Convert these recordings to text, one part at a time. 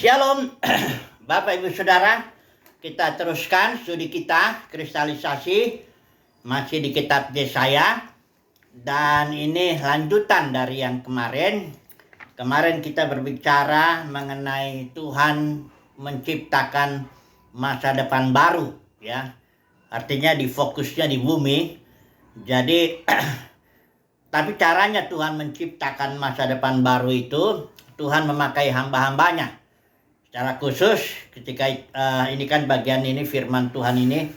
Shalom, Bapak Ibu Saudara, kita teruskan studi kita kristalisasi masih di kitab Yesaya, dan ini lanjutan dari yang kemarin. Kemarin kita berbicara mengenai Tuhan menciptakan masa depan baru, ya. Artinya difokusnya di bumi. Jadi tapi caranya Tuhan menciptakan masa depan baru itu, Tuhan memakai hamba-hambanya. Secara khusus ketika ini kan bagian ini firman Tuhan ini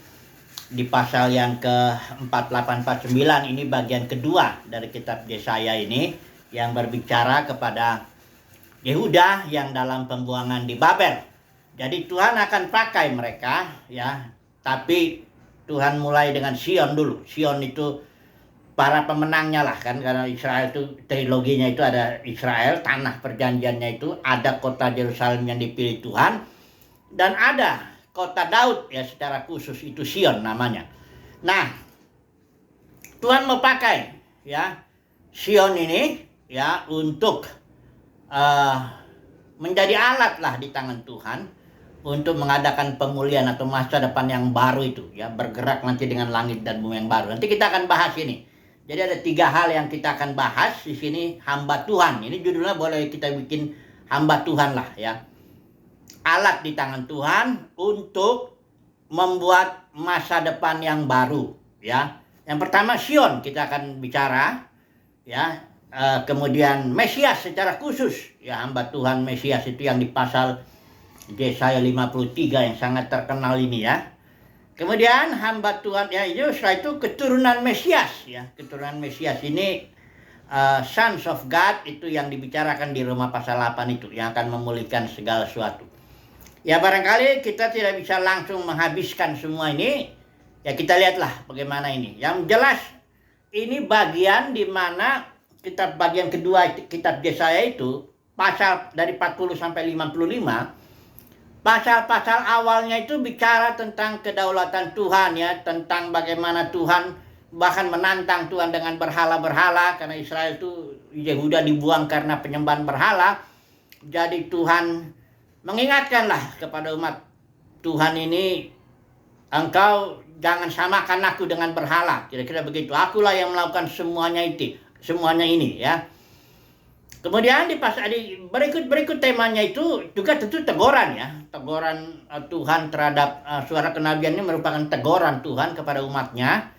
di pasal yang ke-48-49, ini bagian kedua dari kitab Yesaya ini yang berbicara kepada Yehuda yang dalam pembuangan di Babel. Jadi Tuhan akan pakai mereka, ya. Tapi Tuhan mulai dengan Sion dulu. Sion itu para pemenangnya lah kan, karena Israel itu triloginya itu ada Israel, tanah perjanjiannya itu, ada kota Yerusalem yang dipilih Tuhan, dan ada kota Daud ya secara khusus itu Sion namanya. Nah, Tuhan mau pakai ya Sion ini ya untuk menjadi alat lah di tangan Tuhan untuk mengadakan pemulihan atau masa depan yang baru itu ya, bergerak nanti dengan langit dan bumi yang baru. Nanti kita akan bahas ini. Jadi ada 3 hal yang kita akan bahas di sini. Hamba Tuhan. Ini judulnya boleh kita bikin hamba Tuhan lah ya. Alat di tangan Tuhan untuk membuat masa depan yang baru ya. Yang pertama Sion kita akan bicara ya. Kemudian Mesias secara khusus ya, hamba Tuhan Mesias itu yang di pasal Yesaya 53 yang sangat terkenal ini ya. Kemudian hamba Tuhan ya, itu setelah itu keturunan Mesias ya. Keturunan Mesias ini Sons of God itu yang dibicarakan di Roma pasal 8 itu, yang akan memulihkan segala sesuatu. Ya barangkali kita tidak bisa langsung menghabiskan semua ini. Ya kita lihatlah bagaimana ini. Yang jelas ini bagian di mana kitab bagian kedua kitab Yesaya itu pasal dari 40 sampai 55. Pasal-pasal awalnya itu bicara tentang kedaulatan Tuhan ya, tentang bagaimana Tuhan bahkan menantang Tuhan dengan berhala-berhala, karena Israel itu Yehuda dibuang karena penyembahan berhala. Jadi Tuhan mengingatkanlah kepada umat Tuhan ini, engkau jangan samakan aku dengan berhala, kira-kira begitu. Akulah yang melakukan semuanya ini ya. Kemudian di pasal berikut temanya itu juga tentu teguran ya. Teguran Tuhan terhadap suara kenabian ini merupakan teguran Tuhan kepada umatnya.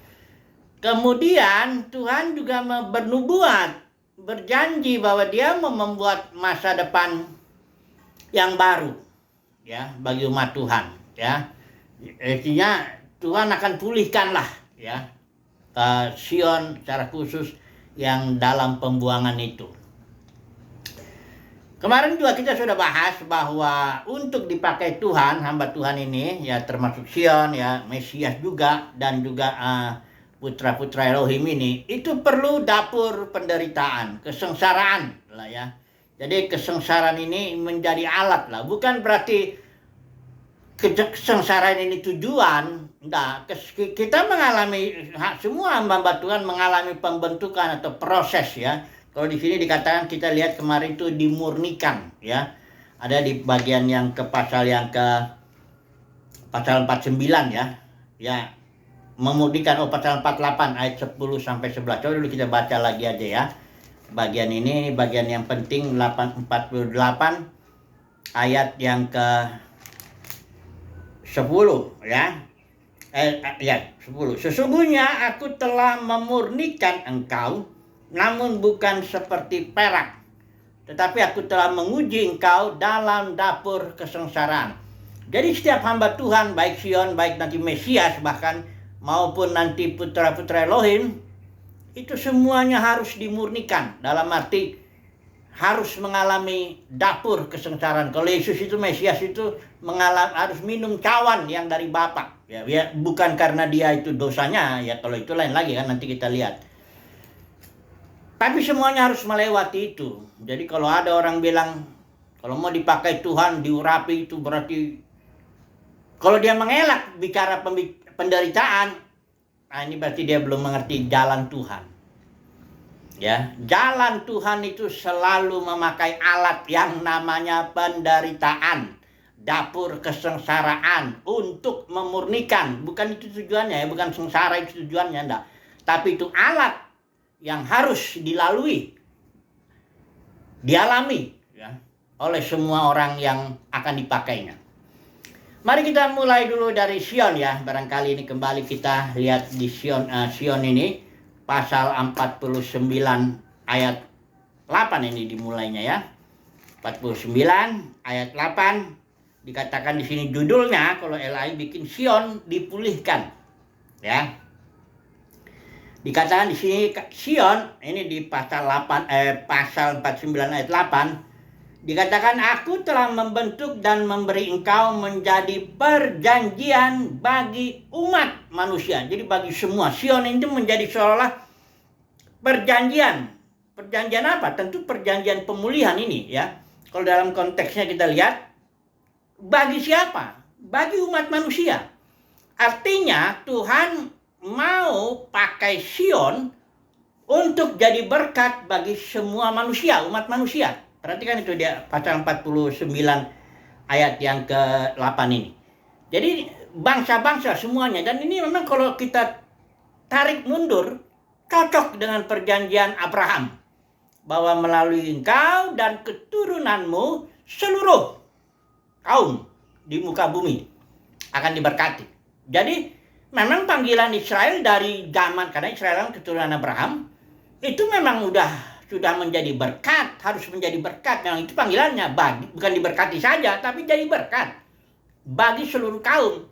Kemudian Tuhan juga bernubuat, berjanji bahwa dia mau membuat masa depan yang baru ya bagi umat Tuhan ya. Artinya Tuhan akan pulihkanlah ya Sion secara khusus yang dalam pembuangan itu. Kemarin juga kita sudah bahas bahwa untuk dipakai Tuhan, hamba Tuhan ini ya termasuk Sion ya, Mesias juga, dan juga putra-putra Elohim ini, itu perlu dapur penderitaan, kesengsaraan lah ya. Jadi kesengsaraan ini menjadi alat lah, bukan berarti kesengsaraan ini tujuan. Enggak, kita mengalami, semua hamba Tuhan mengalami pembentukan atau proses ya. Kalau di sini dikatakan, kita lihat kemarin itu dimurnikan ya. Ada di bagian yang ke pasal 49 ya. Ya, memurnikan pasal 48 ayat 10 sampai 11. Coba dulu kita baca lagi aja ya. Bagian ini bagian yang penting 48 ayat yang ke 10 ya. 10. Sesungguhnya aku telah memurnikan engkau, namun bukan seperti perak, tetapi aku telah menguji engkau dalam dapur kesengsaraan. Jadi setiap hamba Tuhan, baik Sion, baik nanti Mesias bahkan, maupun nanti putra-putra Elohim, itu semuanya harus dimurnikan. Dalam arti harus mengalami dapur kesengsaraan. Kalau Yesus itu, Mesias itu harus minum cawan yang dari Bapa ya, bukan karena dia itu dosanya ya, kalau itu lain lagi kan, nanti kita lihat. Tapi semuanya harus melewati itu. Jadi kalau ada orang bilang, kalau mau dipakai Tuhan, diurapi, itu berarti, kalau dia mengelak bicara penderitaan, nah ini berarti dia belum mengerti jalan Tuhan. Ya, jalan Tuhan itu selalu memakai alat yang namanya penderitaan, dapur kesengsaraan untuk memurnikan. Bukan itu tujuannya ya, bukan sengsara itu tujuannya, enggak. Tapi itu alat yang harus dilalui, dialami ya, oleh semua orang yang akan dipakainya. Mari kita mulai dulu dari Sion ya. Barangkali ini kembali kita lihat di Sion ini. Pasal 49 ayat 8 ini dimulainya ya. 49 ayat 8 dikatakan di sini judulnya kalau LAI bikin Sion dipulihkan. Ya. Dikatakan di sini Sion ini di pasal 49 ayat 8 dikatakan aku telah membentuk dan memberi engkau menjadi perjanjian bagi umat manusia. Jadi bagi semua. Sion itu menjadi seolah perjanjian. Perjanjian apa? Tentu perjanjian pemulihan ini ya. Kalau dalam konteksnya kita lihat bagi siapa? Bagi umat manusia. Artinya Tuhan mau pakai Sion untuk jadi berkat bagi semua manusia, umat manusia. Perhatikan itu dia pasal 49 ayat yang ke-8 ini. Jadi bangsa-bangsa semuanya. Dan ini memang kalau kita tarik mundur cocok dengan perjanjian Abraham. Bahwa melalui engkau dan keturunanmu seluruh kaum di muka bumi akan diberkati. Jadi memang panggilan Israel dari zaman, karena Israel keturunan Abraham, itu memang sudah menjadi berkat, harus menjadi berkat. Yang itu panggilannya, bukan diberkati saja, tapi jadi berkat bagi seluruh kaum.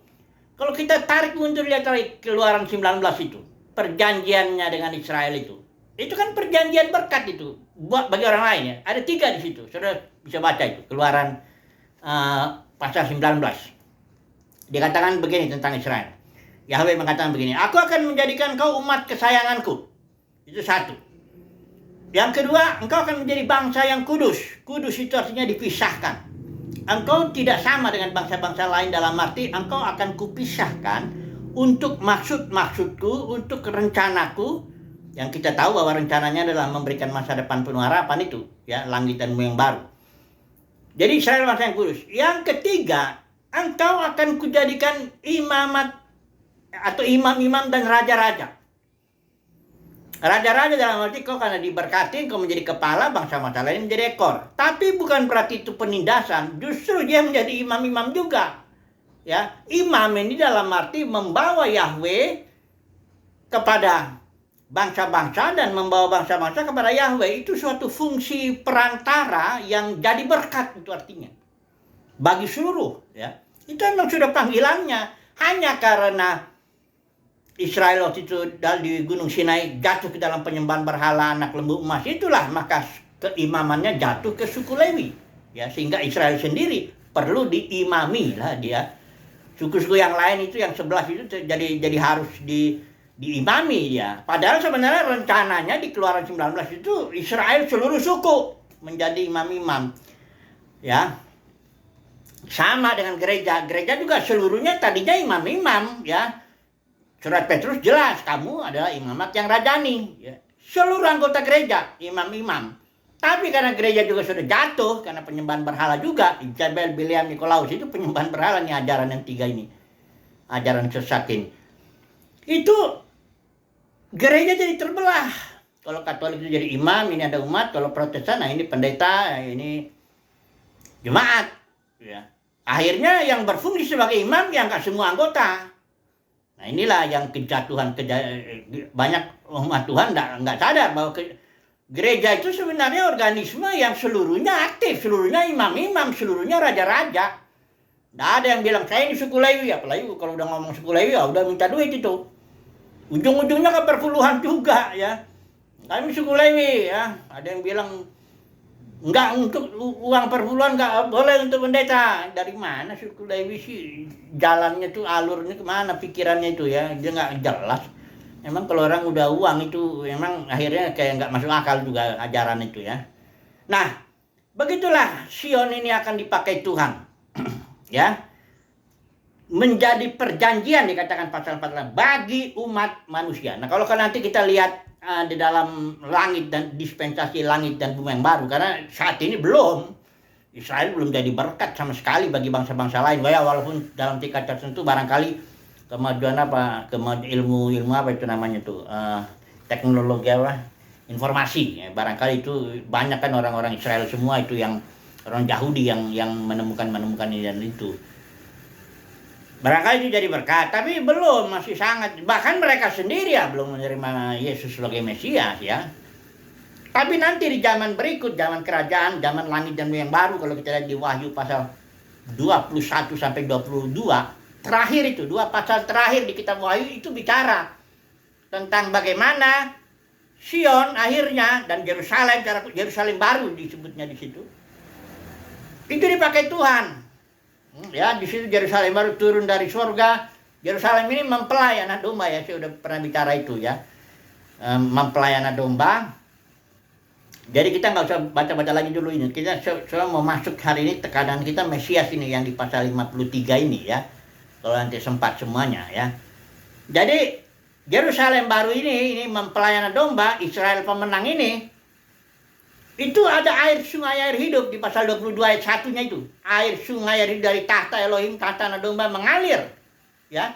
Kalau kita tarik mundur lihat dari Keluaran 19 itu, perjanjiannya dengan Israel itu kan perjanjian berkat itu buat bagi orang lain ya. Ada 3 di situ, saudara bisa baca itu Keluaran pasal 19. Dikatakan begini tentang Israel. Yahweh mengatakan begini, aku akan menjadikan kau umat kesayanganku. Itu satu. Yang kedua, engkau akan menjadi bangsa yang kudus. Kudus itu artinya dipisahkan. Engkau tidak sama dengan bangsa-bangsa lain dalam arti engkau akan kupisahkan untuk maksud-maksudku, untuk rencanaku. Yang kita tahu bahwa rencananya adalah memberikan masa depan penuh harapan itu. Ya, langit dan bumi yang baru. Jadi Israel bangsa yang kudus. Yang ketiga, engkau akan kujadikan imamat atau imam-imam dan raja-raja. Raja-raja dalam arti kau karena diberkati, kau menjadi kepala, bangsa-bangsa lain menjadi ekor. Tapi bukan berarti itu penindasan, justru dia menjadi imam-imam juga. Ya, imam ini dalam arti membawa Yahweh kepada bangsa-bangsa dan membawa bangsa-bangsa kepada Yahweh. Itu suatu fungsi perantara yang jadi berkat itu artinya. Bagi seluruh, ya. Itu memang sudah panggilannya. Hanya karena Israel waktu itu di Gunung Sinai jatuh ke dalam penyembahan berhala anak lembu emas, itulah maka keimamannya jatuh ke suku Lewi ya, sehingga Israel sendiri perlu diimami lah dia. Suku-suku yang lain itu yang 11 itu jadi harus diimami ya. Padahal sebenarnya rencananya di Keluaran 19 itu Israel seluruh suku menjadi imam-imam ya. Sama dengan gereja juga seluruhnya tadinya imam-imam ya. Surat Petrus jelas, kamu adalah imamat yang rajani. Ya. Seluruh anggota gereja, imam-imam. Tapi karena gereja juga sudah jatuh, karena penyembahan berhala juga. Isabel, Biliam, Nikolaus itu penyembahan berhala nih, ajaran yang 3 ini. Ajaran sesat ini. Itu gereja jadi terbelah. Kalau Katolik itu jadi imam, ini ada umat. Kalau Protestan, nah ini pendeta, ini jemaat. Ya. Akhirnya yang berfungsi sebagai imam, yang gak semua anggota. Nah inilah yang kejatuhan banyak umat Tuhan nggak sadar bahwa gereja itu sebenarnya organisme yang seluruhnya aktif, seluruhnya imam-imam, seluruhnya raja-raja. Nggak ada yang bilang saya ini suku Lewi, apalagi kalau udah ngomong suku Lewi ya udah minta duit itu. Ujung-ujungnya ke perpuluhan juga ya. Kami suku Lewi ya, ada yang bilang enggak, untuk uang perpuluhan enggak boleh untuk pendeta. Dari mana suku Lewi sih? Jalannya tuh, alurnya kemana pikirannya itu ya. Dia enggak jelas. Emang kalau orang udah uang itu emang akhirnya kayak enggak masuk akal juga ajaran itu ya. Nah, begitulah Sion ini akan dipakai Tuhan. Ya. Menjadi perjanjian dikatakan pasal 14 bagi umat manusia. Nah, kalau nanti kita lihat di dalam langit dan dispensasi langit dan bumi yang baru, karena saat ini belum. Israel belum jadi berkat sama sekali bagi bangsa-bangsa lain. Ya, walaupun dalam tingkat tertentu barangkali kemajuan ilmu apa itu namanya tuh, teknologi apa, informasi. Ya, barangkali itu banyak kan orang-orang Israel semua itu yang orang Yahudi yang menemukan ini dan itu. Barangkali itu jadi berkat, tapi belum, masih sangat. Bahkan mereka sendiri ya belum menerima Yesus sebagai Mesias ya. Tapi nanti di zaman berikut, zaman kerajaan, zaman langit dan bumi yang baru, kalau kita lihat di Wahyu pasal 21 sampai 22, terakhir itu, 2 pasal terakhir di kitab Wahyu itu bicara tentang bagaimana Sion akhirnya dan Yerusalem baru disebutnya di situ. Itu dipakai Tuhan. Ya, di situ Yerusalem baru turun dari surga. Yerusalem ini mempelai anak domba ya, saya udah pernah bicara itu ya. Mempelai anak domba. Jadi kita nggak usah baca-baca lagi dulu ini. Kita coba mau masuk hari ini, tekanan kita Mesias ini yang di pasal 53 ini ya. Kalau nanti sempat semuanya ya. Jadi Yerusalem baru ini mempelai anak domba, Israel pemenang ini. Itu ada sungai air hidup di pasal 22 ayat 1-nya itu. Sungai air hidup dari tahta Elohim, tahta anak domba mengalir. Ya.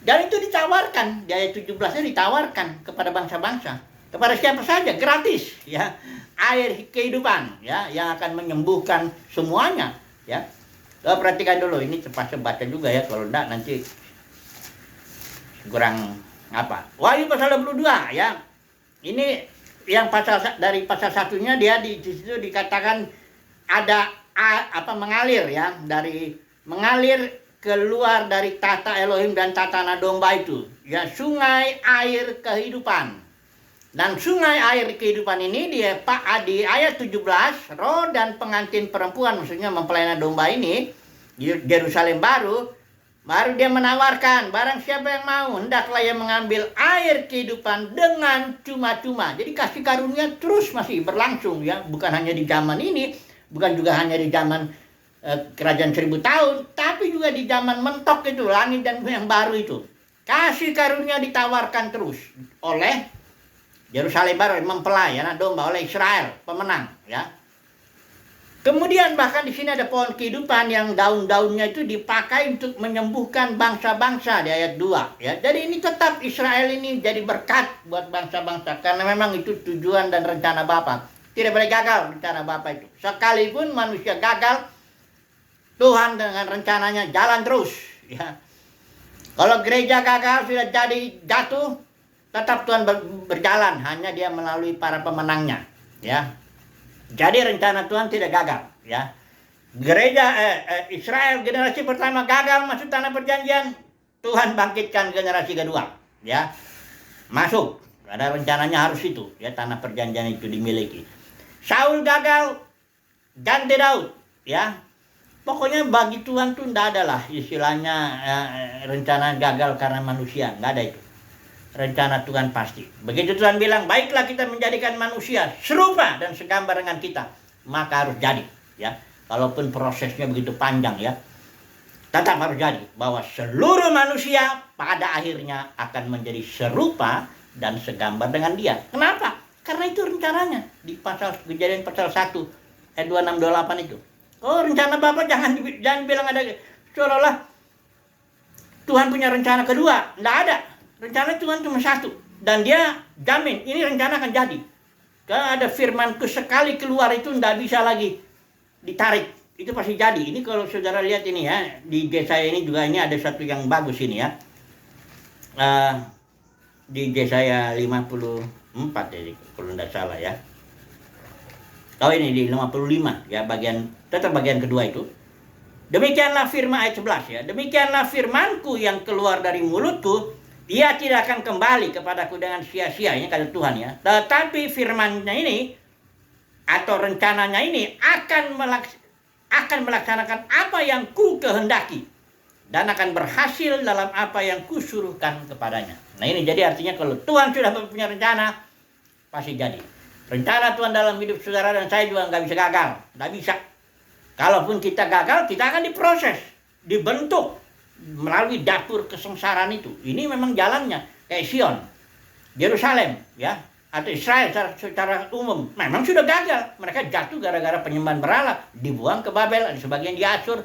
Dan itu ditawarkan, di ayat 17-nya ditawarkan kepada bangsa-bangsa. Kepada siapa saja, gratis. Ya. Air kehidupan ya, yang akan menyembuhkan semuanya. Ya. Perhatikan dulu, ini terpaksa baca juga ya, kalau enggak nanti kurang apa. Wahyu pasal 22 ya. Ini yang dari pasal 1-nya dia di situ dikatakan ada mengalir ya, mengalir keluar dari tahta Elohim dan tahta anak domba itu ya, sungai air kehidupan. Dan sungai air kehidupan ini di ayat 17, roh dan pengantin perempuan, maksudnya mempelai anak domba ini Yerusalem baru dia menawarkan, barang siapa yang mau, hendaklah ia mengambil air kehidupan dengan cuma-cuma. Jadi kasih karunia terus masih berlangsung ya, bukan hanya di zaman ini, bukan juga hanya di zaman kerajaan 1000 tahun, tapi juga di zaman mentok itu, langit dan bumi yang baru itu. Kasih karunia ditawarkan terus oleh Yerusalem baru, mempelai anak domba, oleh Israel pemenang ya. Kemudian bahkan di sini ada pohon kehidupan yang daun-daunnya itu dipakai untuk menyembuhkan bangsa-bangsa di ayat 2 ya. Jadi ini tetap Israel ini jadi berkat buat bangsa-bangsa karena memang itu tujuan dan rencana Bapa. Tidak boleh gagal rencana Bapa itu. Sekalipun manusia gagal, Tuhan dengan rencananya jalan terus ya. Kalau gereja gagal sudah jadi jatuh, tetap Tuhan berjalan, hanya dia melalui para pemenangnya ya. Jadi rencana Tuhan tidak gagal ya. Gereja Israel generasi pertama gagal masuk tanah perjanjian, Tuhan bangkitkan generasi kedua ya. Masuk. Ada rencananya harus itu ya, tanah perjanjian itu dimiliki. Saul gagal, ganti Daud ya. Pokoknya bagi Tuhan tuh enggak ada lah istilahnya rencana gagal karena manusia, enggak ada itu. Rencana Tuhan pasti. Begitu Tuhan bilang, baiklah kita menjadikan manusia serupa dan segambar dengan kita, maka harus jadi ya. Walaupun prosesnya begitu panjang ya, tetap harus jadi bahwa seluruh manusia pada akhirnya akan menjadi serupa dan segambar dengan dia. Kenapa? Karena itu rencananya di Kejadian pasal 1 ayat 26-28 itu. Oh, rencana Bapa jangan bilang ada seolah-olah Tuhan punya rencana kedua, enggak ada. Rencana Tuhan cuma satu. Dan dia jamin, ini rencana akan jadi. Kalau ada firman sekali keluar itu tidak bisa lagi ditarik. Itu pasti jadi. Ini kalau saudara lihat ini ya, di Yesaya ini juga ini ada satu yang bagus ini ya. Di Yesaya 54 ya, kalau tidak salah ya. Oh ini di 55 ya, tetap bagian kedua itu. Demikianlah firman ayat 11 ya. Demikianlah firmanku yang keluar dari mulutku, ia tidak akan kembali kepadaku dengan sia-sia, ini kata Tuhan ya. Tetapi firman-Nya ini atau rencananya ini akan melaksanakan apa yang ku kehendaki dan akan berhasil dalam apa yang kusuruhkan kepadanya. Nah ini jadi artinya kalau Tuhan sudah punya rencana, pasti jadi. Rencana Tuhan dalam hidup saudara dan saya juga nggak bisa gagal, nggak bisa. Kalaupun kita gagal, kita akan diproses, dibentuk melalui dapur kesengsaraan itu. Ini memang jalannya kayak Sion, Yerusalem ya. atau Israel secara umum memang sudah gagal. Mereka jatuh gara-gara penyembahan berhala, dibuang ke Babel, sebagian di Asyur.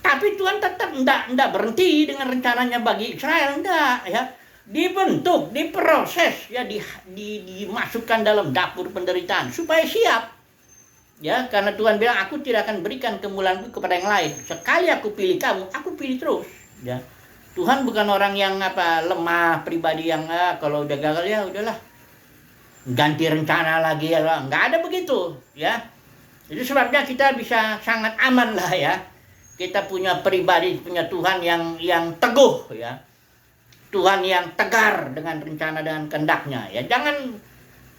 Tapi Tuhan tetap enggak berhenti dengan rencananya bagi Israel, enggak ya. Dibentuk, diproses ya, dimasukkan dalam dapur penderitaan supaya siap. Ya, karena Tuhan bilang aku tidak akan berikan kemuliaanku kepada yang lain. Sekali aku pilih kamu, aku pilih terus, ya. Tuhan bukan orang yang lemah pribadi yang kalau udah gagal ya udahlah. Ganti rencana lagi ya, enggak ada begitu, ya. Itu sebabnya kita bisa sangat aman lah ya. Kita punya pribadi, punya Tuhan yang teguh ya. Tuhan yang tegar dengan rencana dan kehendaknya ya.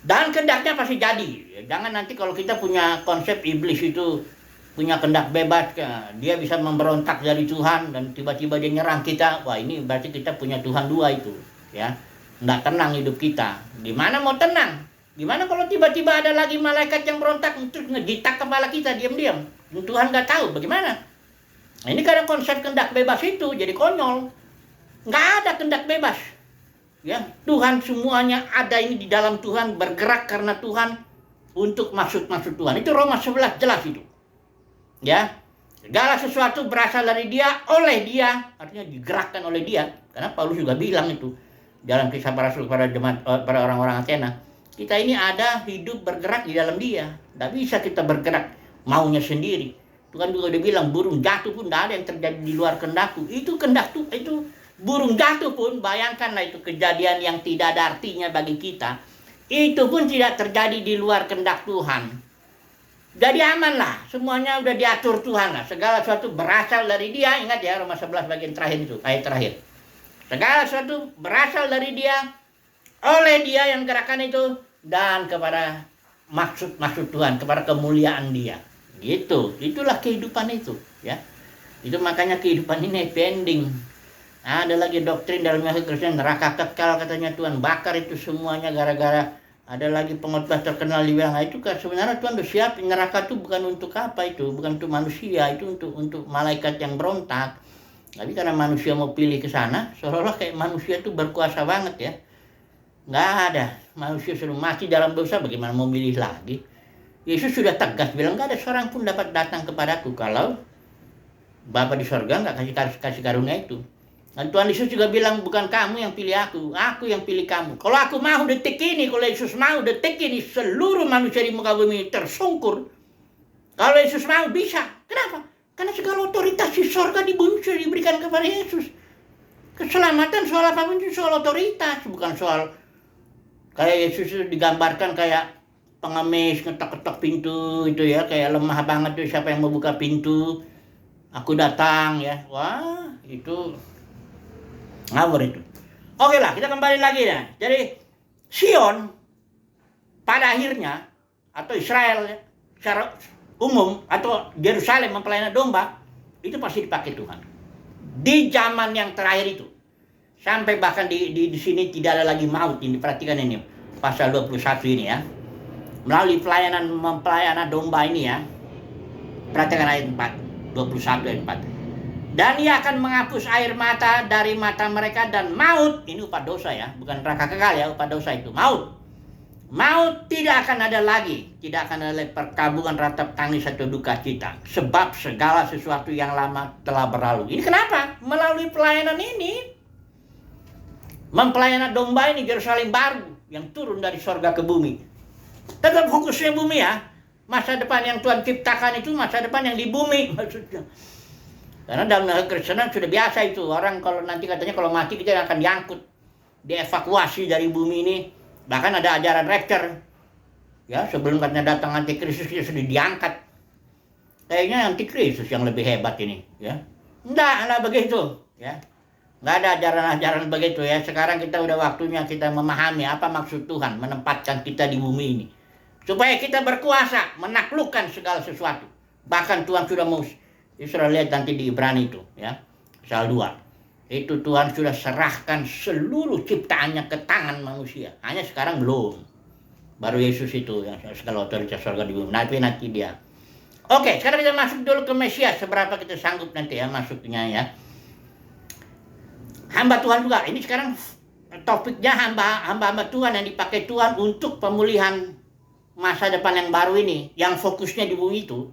Dan kehendaknya pasti jadi. Ya, jangan nanti kalau kita punya konsep iblis itu punya kehendak bebas, dia bisa memberontak dari Tuhan dan tiba-tiba dia nyerang kita. Wah, ini berarti kita punya Tuhan dua itu, ya. Nggak tenang hidup kita. Gimana mau tenang? Gimana kalau tiba-tiba ada lagi malaikat yang berontak terus ngejitak kepala kita diam-diam? Tuhan nggak tahu bagaimana. Nah, ini kadang konsep kehendak bebas itu jadi konyol. Nggak ada kehendak bebas. Ya, Tuhan semuanya ada ini di dalam Tuhan, bergerak karena Tuhan untuk maksud-maksud Tuhan. Itu Roma 11 jelas itu. Ya. Segala sesuatu berasal dari Dia, oleh Dia, artinya digerakkan oleh Dia. Karena Paulus juga bilang itu dalam kisah para rasul pada orang-orang Athena. Kita ini ada hidup bergerak di dalam Dia. Tidak bisa kita bergerak maunya sendiri. Tuhan juga udah bilang burung jatuh pun tidak ada yang terjadi di luar kehendakku. Itu kehendak tuh, itu burung jatuh pun, bayangkanlah itu kejadian yang tidak ada artinya bagi kita. Itu pun tidak terjadi di luar kehendak Tuhan. Jadi amanlah, semuanya udah diatur Tuhan lah. Segala sesuatu berasal dari Dia. Ingat ya, Roma 11 bagian terakhir itu, ayat terakhir. Segala sesuatu berasal dari Dia, oleh Dia yang gerakan itu, dan kepada maksud Tuhan, kepada kemuliaan Dia. Gitu, itulah kehidupan itu, ya. Itu makanya kehidupan ini happy ending. Ada lagi doktrin dalam Kristen neraka kekal, katanya Tuhan bakar itu semuanya gara-gara ada lagi pengkhotbah terkenal dibilang itu kan sebenarnya Tuhan udah siap neraka itu bukan untuk apa, itu bukan untuk manusia, itu untuk malaikat yang berontak. Tapi karena manusia mau pilih ke sana, seolah-olah kayak manusia itu berkuasa banget ya. Nggak ada, manusia sudah mati dalam dosa, bagaimana mau milih lagi? Yesus sudah tegas bilang nggak ada seorang pun dapat datang kepadaku kalau Bapa di sorga nggak kasih karunia itu. Dan Tuhan Yesus juga bilang bukan kamu yang pilih aku yang pilih kamu. Kalau aku mau detik ini, kalau Yesus mau detik ini, seluruh manusia di muka bumi tersungkur. Kalau Yesus mau bisa. Kenapa? Karena segala otoritas di sorga di bumi sudah diberikan kepada Yesus. Keselamatan soal apapun itu soal otoritas, bukan soal kayak Yesus itu digambarkan kayak pengemis ngetok-ketok pintu itu ya, kayak lemah banget tuh, siapa yang mau buka pintu? Aku datang ya. Wah, itu ngawur itu. Oke lah, kita kembali lagi ya. Jadi Sion pada akhirnya atau Israel ya, secara umum atau Yerusalem mempelai domba itu pasti dipakai Tuhan. Di zaman yang terakhir itu. Sampai bahkan di sini tidak ada lagi maut. Ini perhatikan ini pasal 21 ini ya. Melalui mempelainan domba ini ya. Perhatikan ayat 4, 21 ayat 4. Dan Ia akan menghapus air mata dari mata mereka, dan maut, ini upah dosa ya, bukan neraka kekal ya, upah dosa itu, maut. Maut tidak akan ada lagi, tidak akan ada perkabungan, ratap tangis atau duka cita, sebab segala sesuatu yang lama telah berlalu. Ini kenapa? Melalui pelayanan ini, mempelainan domba ini, Yerusalem baru yang turun dari sorga ke bumi. Tetap fokusnya bumi ya. Masa depan yang Tuhan ciptakan itu masa depan yang di bumi maksudnya. Karena dalam Kristenan sudah biasa itu. Orang kalau nanti katanya kalau mati kita akan diangkut, dievakuasi dari bumi ini. Bahkan ada ajaran rapture. Ya, sebelum katanya datang antikristus kita sudah diangkat. Kayaknya antikristus yang lebih hebat ini, ya. Enggak begitu, ya. Enggak ada ajaran-ajaran begitu ya. Sekarang kita udah waktunya kita memahami apa maksud Tuhan menempatkan kita di bumi ini. Supaya kita berkuasa menaklukkan segala sesuatu. Bahkan Tuhan sudah mau, Israel lihat nanti di Ibrani itu ya, pasal 2. Itu Tuhan sudah serahkan seluruh ciptaannya ke tangan manusia. Hanya sekarang belum. Baru Yesus itu yang segala otoritas surga di bumi. Nanti dia. Oke, sekarang kita masuk dulu ke Mesias. Seberapa kita sanggup nanti ya masuknya ya. Hamba Tuhan juga. Ini sekarang topiknya hamba-hamba Tuhan yang dipakai Tuhan untuk pemulihan masa depan yang baru ini, yang fokusnya di bumi itu,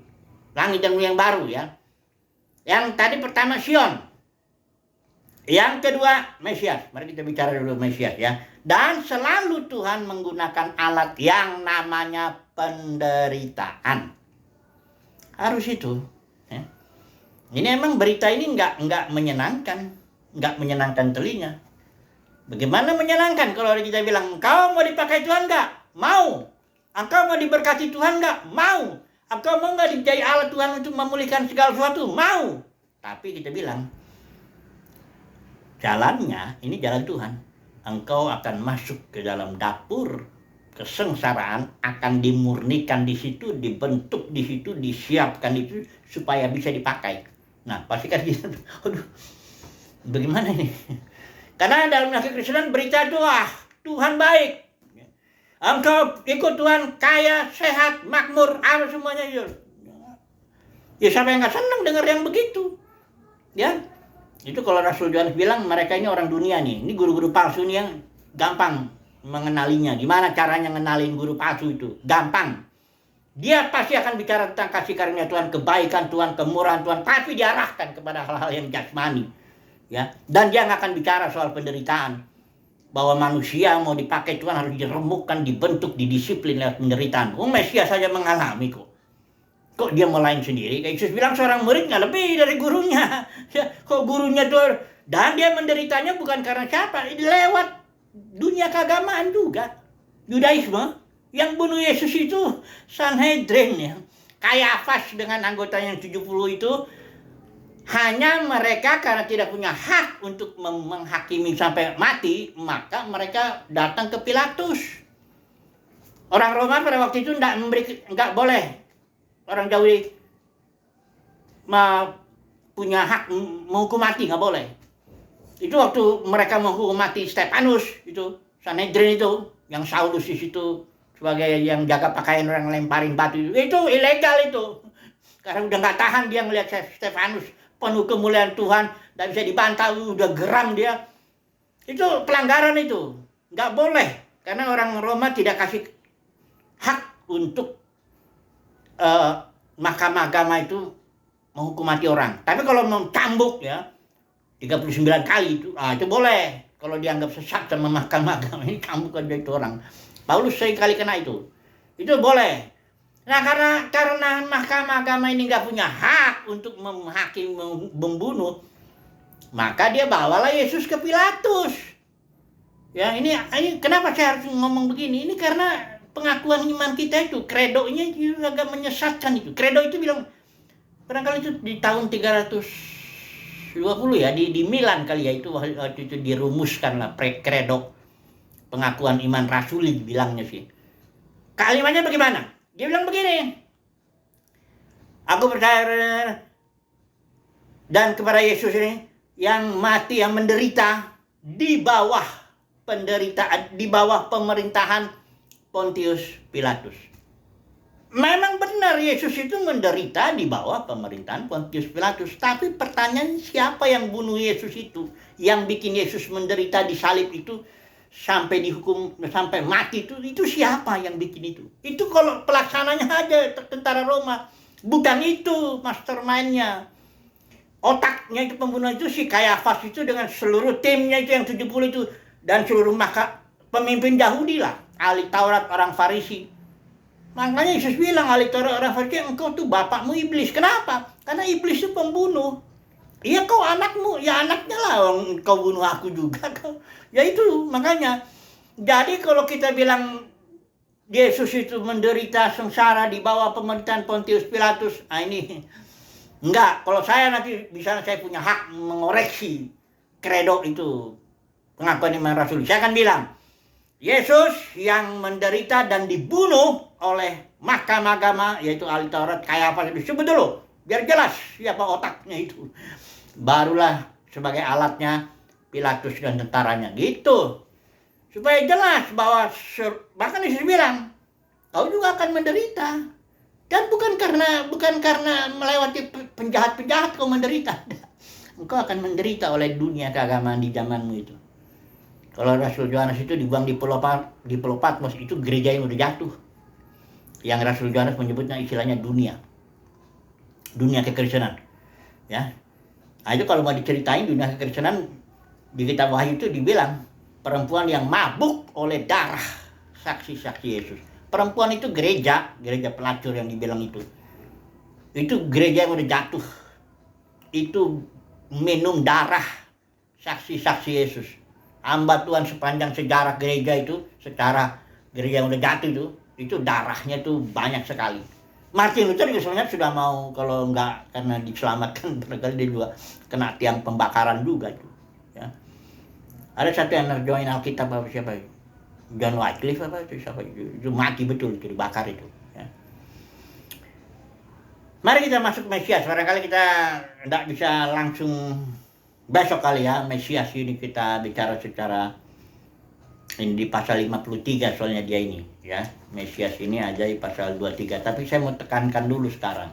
langit dan bumi yang baru ya. Yang tadi pertama Sion, yang kedua Mesias. Mari kita bicara dulu Mesias ya. Dan selalu Tuhan menggunakan alat yang namanya penderitaan. Harus itu. Ya. Ini emang berita ini nggak menyenangkan telinga. Bagaimana menyenangkan kalau kita bilang, engkau mau dipakai Tuhan nggak? Mau. Engkau mau diberkati Tuhan nggak? Mau. Engkau mau nggak dijadi alat Tuhan untuk memulihkan segala sesuatu? Mau. Tapi kita bilang, jalannya ini jalan Tuhan. Engkau akan masuk ke dalam dapur kesengsaraan, akan dimurnikan di situ, dibentuk di situ, disiapkan itu supaya bisa dipakai. Nah, pasti kan gitu. Aduh, bagaimana ini? Karena dalam kekristenan berita itu, Tuhan baik. Engkau ikut Tuhan kaya, sehat, makmur, apa semuanya itu. Ya siapa yang gak senang dengar yang begitu? Ya, itu kalau Rasul Yohanes bilang mereka ini orang dunia nih. Ini guru-guru palsu nih yang gampang mengenalinya. Gimana caranya ngenalin guru palsu itu? Gampang. Dia pasti akan bicara tentang kasih karunia Tuhan, kebaikan Tuhan, kemurahan Tuhan, tapi diarahkan kepada hal-hal yang jasmani. Ya, dan dia nggak akan bicara soal penderitaan. Bahwa manusia mau dipakai Tuhan harus diremukkan, dibentuk, didisiplin lewat penderitaan. Mesias saja mengalami kok. Kok dia mau lain sendiri? Kayak Yesus bilang seorang murid nggak lebih dari gurunya. Ya, kok gurunya tuh, dan dia menderitanya bukan karena siapa, lewat dunia keagamaan juga. Yudaisme, yang bunuh Yesus itu Sanhedrin ya. Kayafas dengan anggota yang 70 itu, hanya mereka karena tidak punya hak untuk menghakimi sampai mati, maka mereka datang ke Pilatus. Orang Roma pada waktu itu nggak boleh orang Yahudi punya hak menghukum mati, nggak boleh. Itu waktu mereka menghukum mati Stefanus itu, Sanhedrin itu, yang Saulus di situ sebagai yang jaga pakaian orang lemparin batu itu ilegal itu. Karena udah nggak tahan dia ngelihat Stefanus penuh kemuliaan Tuhan, nggak bisa dibantah, udah geram dia. Itu pelanggaran itu, nggak boleh. Karena orang Roma tidak kasih hak untuk mahkamah agama itu menghukum mati orang. Tapi kalau mau cambuk ya 39 kali itu boleh. Kalau dianggap sesat sama mahkamah agama ini cambuk aja itu orang. Paulus sekali kena itu boleh. Nah karena mahkamah agama ini nggak punya hak untuk menghakimi, membunuh, maka dia bawalah Yesus ke Pilatus. Ya ini kenapa saya harus ngomong begini? Ini karena pengakuan iman kita itu, kredonya juga agak menyesatkan itu. Kredo itu bilang, barangkali itu di tahun 320 ya, di Milan kali ya, itu waktu itu dirumuskan lah kredo, pengakuan iman rasuli bilangnya sih. Kalimatnya bagaimana? Dia bilang begini, aku percaya dan kepada Yesus ini, yang mati, yang menderita di bawah penderitaan, di bawah pemerintahan Pontius Pilatus. Memang benar Yesus itu menderita di bawah pemerintahan Pontius Pilatus. Tapi pertanyaan, siapa yang bunuh Yesus itu? Yang bikin Yesus menderita di salib itu sampai dihukum, sampai mati itu siapa yang bikin itu? Itu kalau pelaksananya aja tentara Roma. Bukan itu mastermind-nya. Otaknya itu pembunuhan itu si Kayafas itu dengan seluruh timnya itu yang 70 itu. Dan seluruh pemimpin Yahudi lah. Ahli Taurat, orang Farisi. Makanya Yesus bilang, ahli Taurat, orang Farisi, engkau tuh bapakmu iblis. Kenapa? Karena iblis itu pembunuh. Iya, kau anakmu. Ya anaknya lah, kau bunuh aku juga. Ya itu, makanya. Jadi kalau kita bilang Yesus itu menderita sengsara di bawah pemerintahan Pontius Pilatus, ini enggak. Kalau saya nanti, misalnya saya punya hak mengoreksi kredo itu, pengakuan iman rasul, saya akan bilang, Yesus yang menderita dan dibunuh oleh mahkamah agama, yaitu ahli Taurat, Kayafas itu. Sebut dulu, biar jelas siapa otaknya itu. Barulah sebagai alatnya Pilatus dan tentaranya, gitu. Supaya jelas bahwa, bahkan Yesus bilang, kau juga akan menderita. Dan bukan karena melewati penjahat-penjahat kau menderita. Engkau akan menderita oleh dunia keagamaan di zamanmu itu. Kalau Rasul Yohanes itu dibuang di Pulau Patmos, itu gereja yang udah jatuh. Yang Rasul Yohanes menyebutnya istilahnya dunia kekristenan. Ya, nah, itu kalau mau diceritain dunia kekristenan di kitab Wahyu itu dibilang perempuan yang mabuk oleh darah saksi-saksi Yesus. Perempuan itu gereja pelacur yang dibilang itu gereja yang udah jatuh. Itu minum darah saksi-saksi Yesus. Hamba Tuhan sepanjang sejarah gereja itu, secara gereja yang udah jatuh itu darahnya tuh banyak sekali. Martin Luther juga sebenarnya sudah mau, kalau enggak karena diselamatkan, barangkali dia juga kena tiang pembakaran juga tuh. Ya. Ada satu yang nerjoin Alkitab apa siapa? John Wycliffe apa itu siapa? Itu mati betul itu, dibakar itu. Ya. Mari kita masuk Mesias. Barangkali kita enggak bisa langsung besok kali ya. Mesias ini kita bicara secara ini di pasal 53 soalnya dia ini ya. Mesias ini aja di pasal 23. Tapi saya mau tekankan dulu sekarang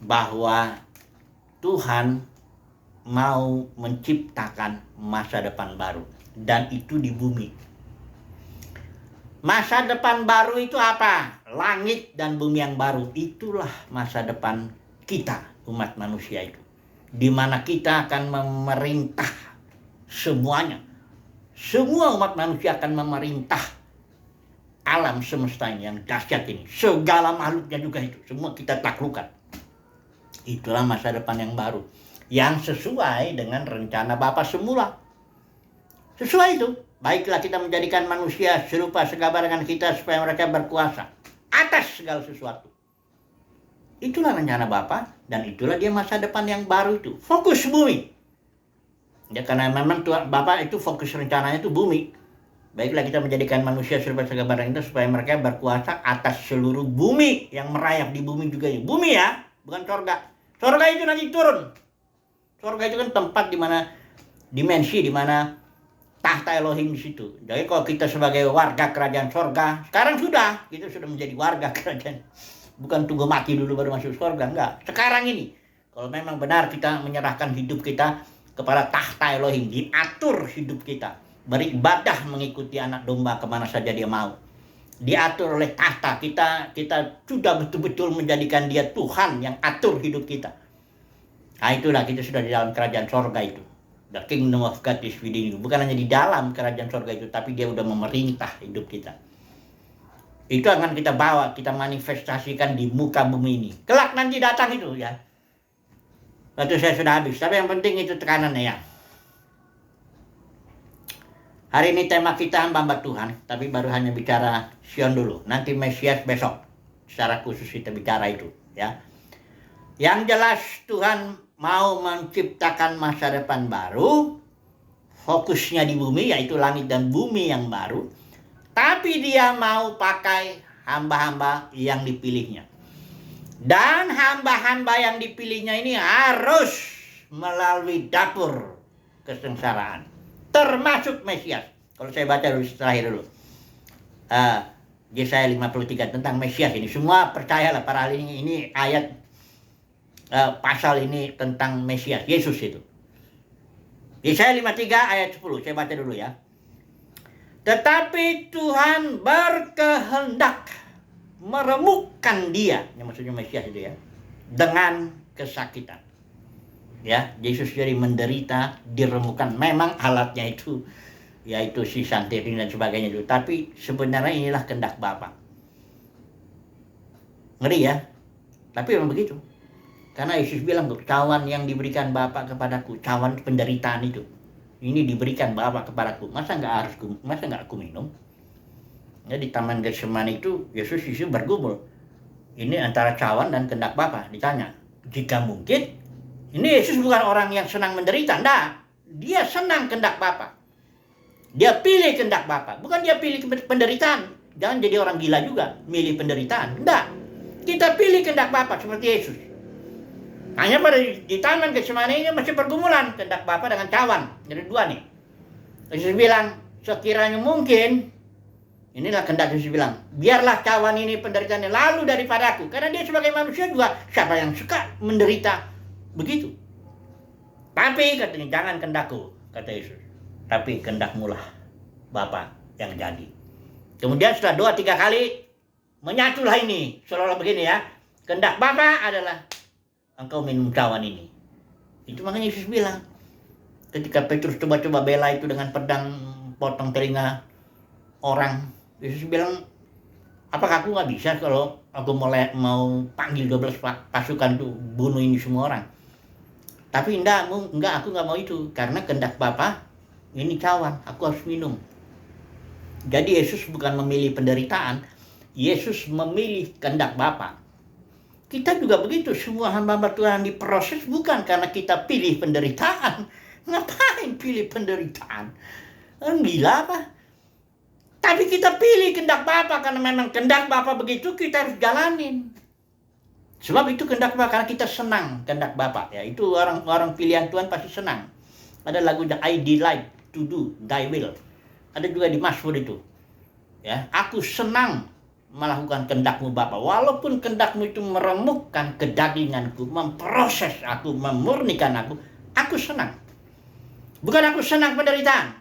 bahwa Tuhan mau menciptakan masa depan baru, dan itu di bumi. Masa depan baru itu apa? Langit dan bumi yang baru. Itulah masa depan kita, umat manusia itu, di mana kita akan memerintah semuanya. Semua umat manusia akan memerintah alam semesta ini yang dahsyat ini. Segala makhluknya juga itu, semua kita taklukkan. Itulah masa depan yang baru, yang sesuai dengan rencana Bapa semula. Sesuai itu. Baiklah kita menjadikan manusia serupa segambar dengan kita, supaya mereka berkuasa atas segala sesuatu. Itulah rencana Bapa, dan itulah dia masa depan yang baru itu. Fokus bumi. Ya, karena memang Tuhan Bapak itu fokus rencananya itu bumi. Baiklah kita menjadikan manusia serupa segambar dengan kita, supaya mereka berkuasa atas seluruh bumi, yang merayap di bumi juga ya. Bumi ya, bukan sorga. Sorga itu nanti turun. Sorga itu kan tempat di mana dimensi, di mana tahta Elohim di situ. Jadi kalau kita sebagai warga kerajaan sorga, sekarang kita sudah menjadi warga kerajaan. Bukan tunggu mati dulu baru masuk sorga, enggak. Sekarang ini, kalau memang benar kita menyerahkan hidup kita kepada tahta Elohim, diatur hidup kita, beribadah mengikuti anak domba kemana saja dia mau, diatur oleh tahta kita sudah betul-betul menjadikan dia Tuhan yang atur hidup kita. Nah itulah kita sudah di dalam kerajaan sorga itu. The kingdom of God is within you. Bukan hanya di dalam kerajaan sorga itu, tapi dia udah memerintah hidup kita. Itu akan kita bawa, kita manifestasikan di muka bumi ini. Kelak nanti datang itu ya. Waktu saya sudah habis, tapi yang penting itu tekanannya ya. Hari ini tema kita hamba Tuhan, tapi baru hanya bicara Sion dulu. Nanti Mesias besok, secara khusus kita bicara itu ya. Yang jelas Tuhan mau menciptakan masa depan baru, fokusnya di bumi, yaitu langit dan bumi yang baru. Tapi dia mau pakai hamba-hamba yang dipilihnya. Dan hamba-hamba yang dipilihnya ini harus melalui dapur kesengsaraan, termasuk Mesias. Kalau saya baca dulu terakhir dulu, Yesaya 53 tentang Mesias ini. Semua percayalah para ahli ini ayat pasal ini tentang Mesias, Yesus itu. Yesaya 53 ayat 10, saya baca dulu ya. Tetapi Tuhan berkehendak meremukkan dia, yang maksudnya Mesias itu ya, dengan kesakitan. Ya, Yesus jadi menderita, diremukkan. Memang alatnya itu, yaitu si santirin dan sebagainya itu. Tapi sebenarnya inilah kehendak Bapa. Ngeri ya, tapi memang begitu. Karena Yesus bilang tuh, cawan yang diberikan Bapa kepadaku, cawan penderitaan itu, ini diberikan Bapa kepadaku. Masa nggak aku minum? Ya, di Taman Getsemani itu Yesus bergumul. Ini antara cawan dan kehendak Bapa. Ditanya, jika mungkin, ini Yesus bukan orang yang senang menderita, enggak. Dia senang kehendak Bapa. Dia pilih kehendak Bapa, bukan dia pilih penderitaan. Jangan jadi orang gila juga, milih penderitaan. Enggak. Kita pilih kehendak Bapa seperti Yesus. Hanya pada di Taman Getsemani ini masih pergumulan kehendak Bapa dengan cawan. Jadi dua nih. Yesus bilang, sekiranya mungkin, inilah kehendak Yesus bilang, biarlah cawan ini penderitaannya lalu daripada aku. Karena dia sebagai manusia juga, siapa yang suka menderita begitu. Tapi katanya, jangan kehendakku, kata Yesus, tapi kehendak-Mu lah Bapa yang jadi. Kemudian setelah 2-3 kali menyatulah ini, seolah-olah begini ya. Kehendak Bapa adalah engkau minum cawan ini. Itu makanya Yesus bilang, ketika Petrus coba-coba bela itu dengan pedang potong telinga orang, Yesus bilang, apakah aku nggak bisa kalau aku mau panggil 12 pasukan tuh bunuh ini semua orang? Tapi enggak, aku nggak mau itu, karena kehendak Bapa ini cawan, aku harus minum. Jadi Yesus bukan memilih penderitaan, Yesus memilih kehendak Bapa. Kita juga begitu, semua hamba-hamba Tuhan diproses bukan karena kita pilih penderitaan. Ngapain pilih penderitaan? Gila apa? Tapi kita pilih kehendak Bapa karena memang kehendak Bapa begitu, kita harus jalanin. Sebab itu kehendak Bapa, karena kita senang kehendak Bapa. Ya, itu orang pilihan Tuhan pasti senang. Ada lagunya I delight to do thy will. Ada juga di Mazmur itu. Ya, aku senang melakukan kehendak-Mu Bapa. Walaupun kehendak-Mu itu meremukkan kedaginganku, memproses aku, memurnikan aku senang. Bukan aku senang penderitaan.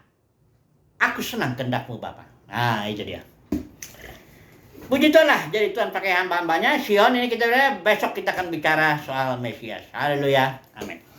Aku senang kehendak-Mu Bapa. Nah, itu dia. Puji Tuhan lah, jadi Tuhan pakai hamba-hambanya. Sion ini besok kita akan bicara soal Mesias. Haleluya. Amin.